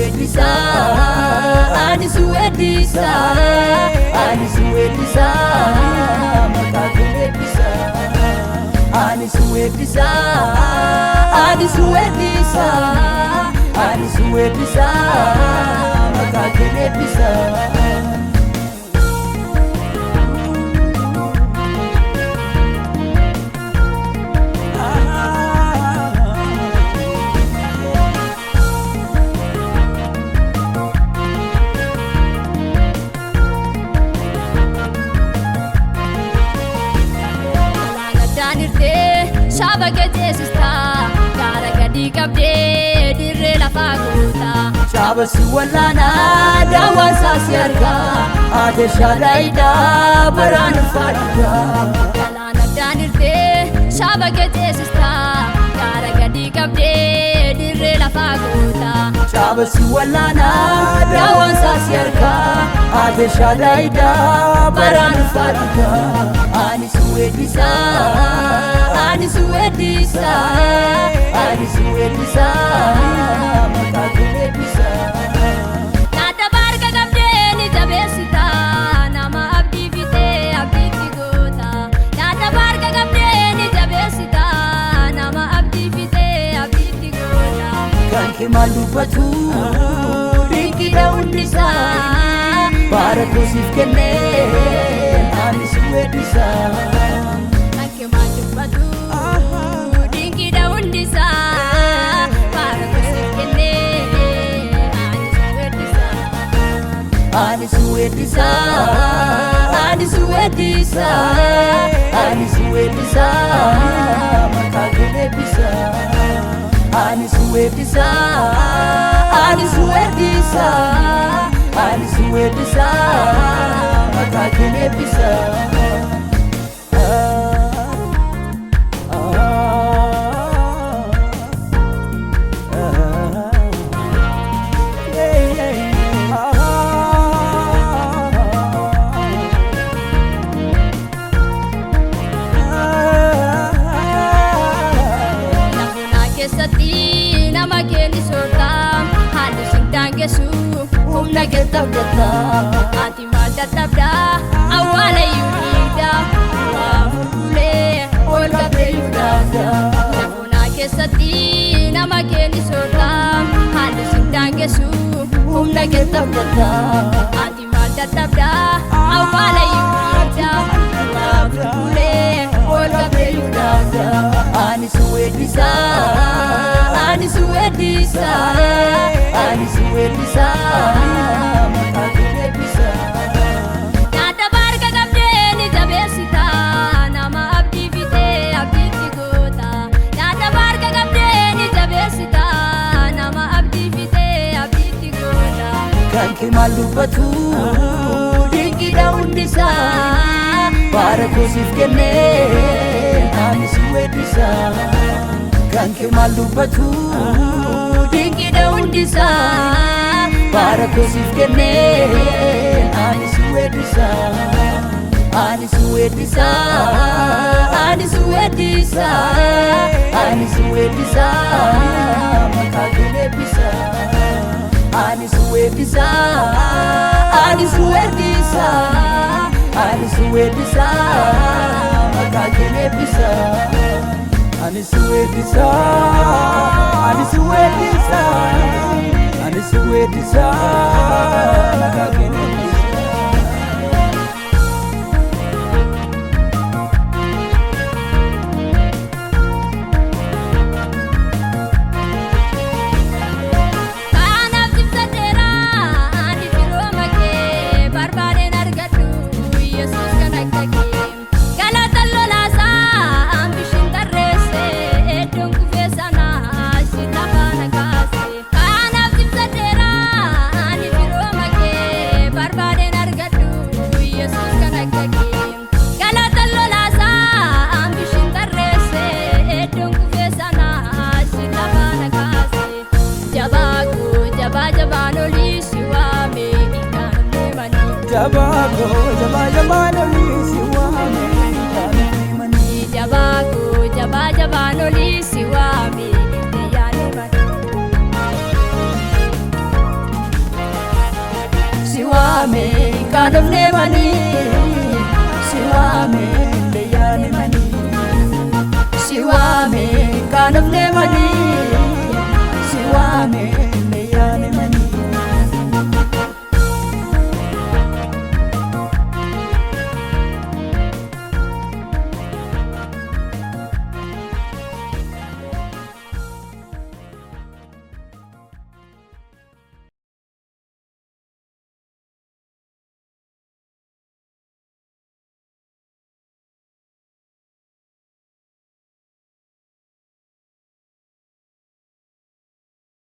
weddisa ani su weddisa maqaa kee eebbisa ani su weddisa maqaa kee eebbisa Sabagate sista gara gadi kabde dirre lafa guuta sabasi wallana dawan sasiarga ade shalaida baran fadda kalana danirte sabagate sista gara gadi kabde dirre lafa guuta sabasi wallana dawan sasiarga ade shalaida baran fadda ani su weddisa maqaa kee eebbisa Nyaata barga qabdeeni jabeessita nama abdii fitee abdiitti goota Nyaata barga qabdeeni jabeessita nama abdii fitee abdiitti goota kan kee maal dubbatu dinqiidha hundisaa baara koo siif kennee ani si weeddisa kan kee maal dubbatu ani si weeddisa maqaa kee eebbisa ani si weeddisa maqaa kee eebbisa nama keeni soortaa haalli shindaan geessu humna geettabdata ati maal dadhabda awwaala yuudhiigda waa furgulee ol qabdee yuudhaafda lafunaa keessatti nama keeni soortaa haalli shindaan geessu humna geettabdata ati maal dadhabda awwaala yuudhiigda waa furgulee ol qabdee yuudhaafda ani si weeddisa maqaa kee eebbisa Nyaata barga qabdeeni jabeessita nama abdii fitee abdiitti goota Nyaata barga qabdeeni jabeessita nama abdii fitee abdiitti goota kan kee maal dubbatu dinqiidha hundisaa baara koo siif kennee ani si weeddisa kan kee maal dubbatu dinqiidha hundisaa baara koo siif kennee ani si weeddisa maqaa kee eebbisa ani si weeddisa maqaa kee eebbisa ani si weeddisa maqaa kee eebbisa kaanofne mani siwame leyane mani siwame kaanofne mani siwame